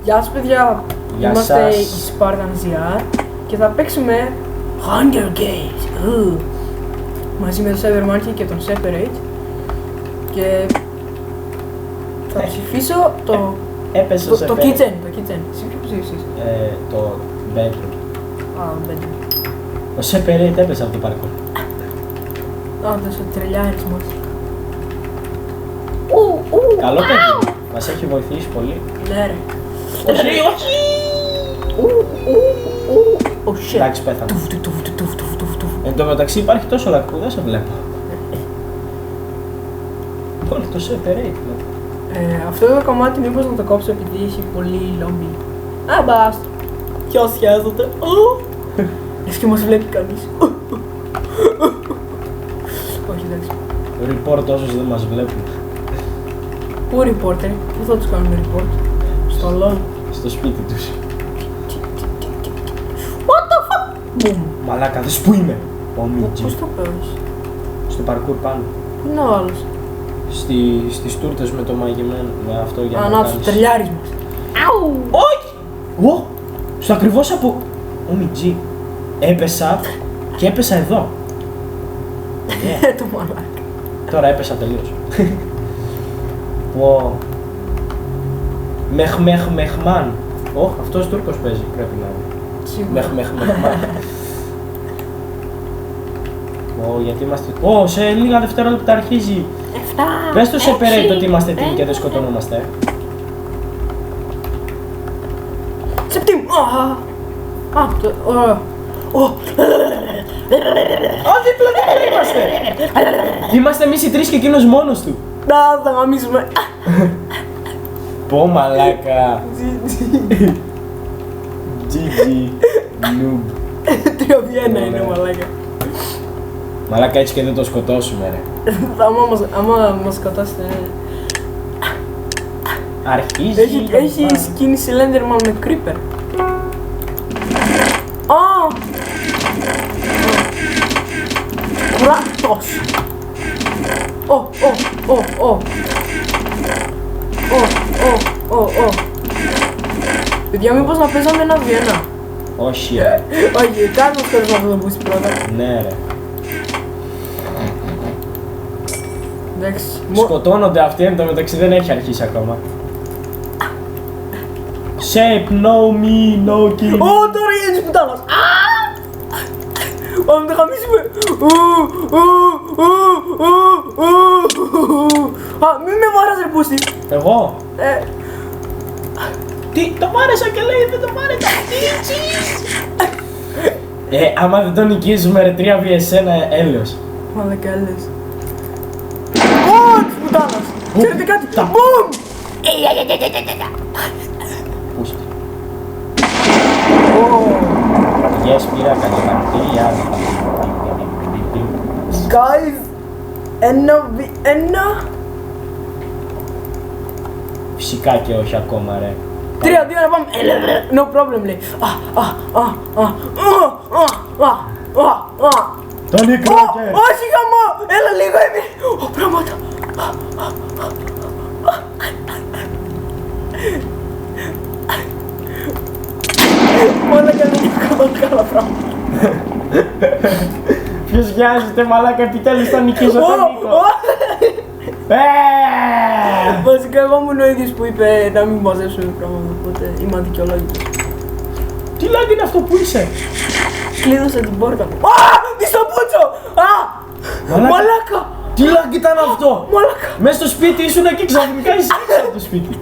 Γεια σας παιδιά, Γεια είμαστε σας. η Spartan ZR και θα παίξουμε Hunger Games μαζί με τον Cybermonkey και τον Separate και θα ψηφίσω Έπεσε το kitchen. Εσύ ποιο ψήφισες? Το bedroom. Α, bedroom. Ο Separate έπεσε από το παρκό. Α, τόσο τρελιάρης μας. Καλό παιδί. Μας έχει βοηθήσει πολύ. Ναι ρε. Όχι. Oh shit. Εντάξει, πέθανε. Τουφ. Εν τω μεταξύ υπάρχει τόσο λακκ που δεν σε βλέπω. Πολύ το Separate. Αυτό το κομμάτι μήπως να το κόψω επειδή έχει πολύ λόμπι. Α, μπας. Ποιος χαίρεται. Εσύ και μας βλέπει κανείς. Όχι, εντάξει. Report όσους δεν μας βλέπουν. Πού reporter, πού θα τους κάνουμε report? Στο LOL. Στο σπίτι τους. What the fuck? Boom. Μαλάκα, δες που είμαι. Ο Μιτζι. Πώς το παίρνεις? Στο παρκούρ πάνω. Πού είναι ο άλλος? Στις τούρτες με το μαγεμένο, με αυτό για να Να τους κάνεις. τρελιάρης μας. Αου! Όχι! Στο ακριβώς από... Ο Μιτζι. Έπεσα και έπεσα εδώ. Το μαλάκα. Τώρα έπεσα τελείως. Wow. Μεχμάν. Ωχ, αυτός Τούρκος παίζει, πρέπει να είναι. Σίγουρα. Μεχμάν. Ω, γιατί είμαστε... Ω, σε λίγα δευτερόλεπτα αρχίζει. 7. Πες το Separate ότι είμαστε team και δεν σκοτωνόμαστε. Σε team. Α, το... Α, δίπλα είμαστε! Είμαστε εμείς οι τρεις και εκείνος μόνος του. Να, θα γαμίσουμε. Πω μαλάκα. GG. Noob. 3-1 είναι μαλάκα. Μαλάκα έτσι και δεν το σκοτώσουμε ρε. Άμα μας σκοτάσετε... Αρχίζει Έχει σκηνή Slenderman με Creeper. Α! Κράτος! Παιδιά, μήπως να παίζαμε ένα Βιέννα? Όχι ρε. Όχι, κάτω στο αυτό το μπούσι πρώτα. Ναι ρε. Εντάξει. Σκοτώνονται αυτοί, εν τω μεταξύ δεν έχει αρχίσει ακόμα. Shape, no me, no kill. Ω, τώρα είναι της πουτάνας! Πάμε να τα χαμίσουμε! Α, μη με βάρας ρε πούστη! Εγώ. Τι, το βάρεσα και λέει δεν το βάρεσα. Άμα δεν τον νικήσουμε ρε 3 vs 1 έλεος. Μαλάκα έλες. Ω, της πουτάνας! Ξέρετε κάτι? Μπουμ! Πούστη. Yes, πήρα καλή. Guys, ένα. Φυσικά και όχι ακόμα ρε. 3-2 να πάμε. No problem λέει. Τον νικράκε. Όχι γαμό. Έλα λίγο έμεινε. Ω, πράγματα. Μαλάκα δεν έχω καλά πράγματα. Ποιος βιάζεται μαλάκα, επιτέλους θα νικήσω τον Νίκο. Βασικά εγώ ήμουν ο ίδιος που είπε να μην μαζέψουμε πράγματα, οπότε είμαι αδικαιολόγητος. Τι λάγκ είναι αυτό που είσαι? Κλείδωσα την πόρτα μου. Α! Τι στο πούτσο! Α! Μαλάκα! Τι λάγκ ήταν αυτό? Μαλάκα! Μες στο σπίτι ήσουν και ξαφνικά εισήλθα από το σπίτι.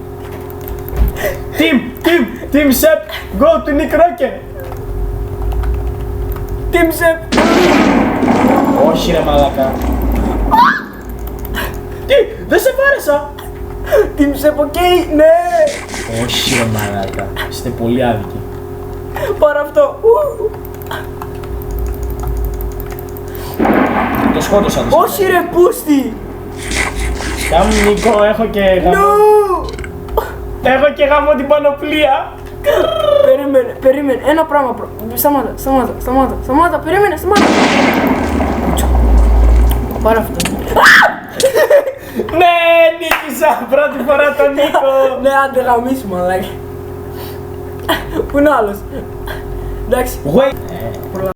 Team Sep, go to Nick Rocker. Team Sep! Όχι ρε μαλάκα. Τι, δεν σε βάρεσα. Team Sep, οκ, ναι! Όχι ρε μαλάκα, είστε πολύ άδικοι. Πάρε αυτό! Το σκότωσα. Όχι ρε πούστη! Κάμ Νίκο, έχω και γάμο. Έχω και γάμο την πανοπλία. Περίμενε, ένα πράγμα. Σταμάτα, περίμενε, σταμάτα. Πάρε αυτό. Ναι, νίκησα πρώτη φορά τον Νίκο. Ναι, άντε γαμίσου μαλάκα. Πού είναι ο άλλος. Εντάξει. Wait. Προλάβα.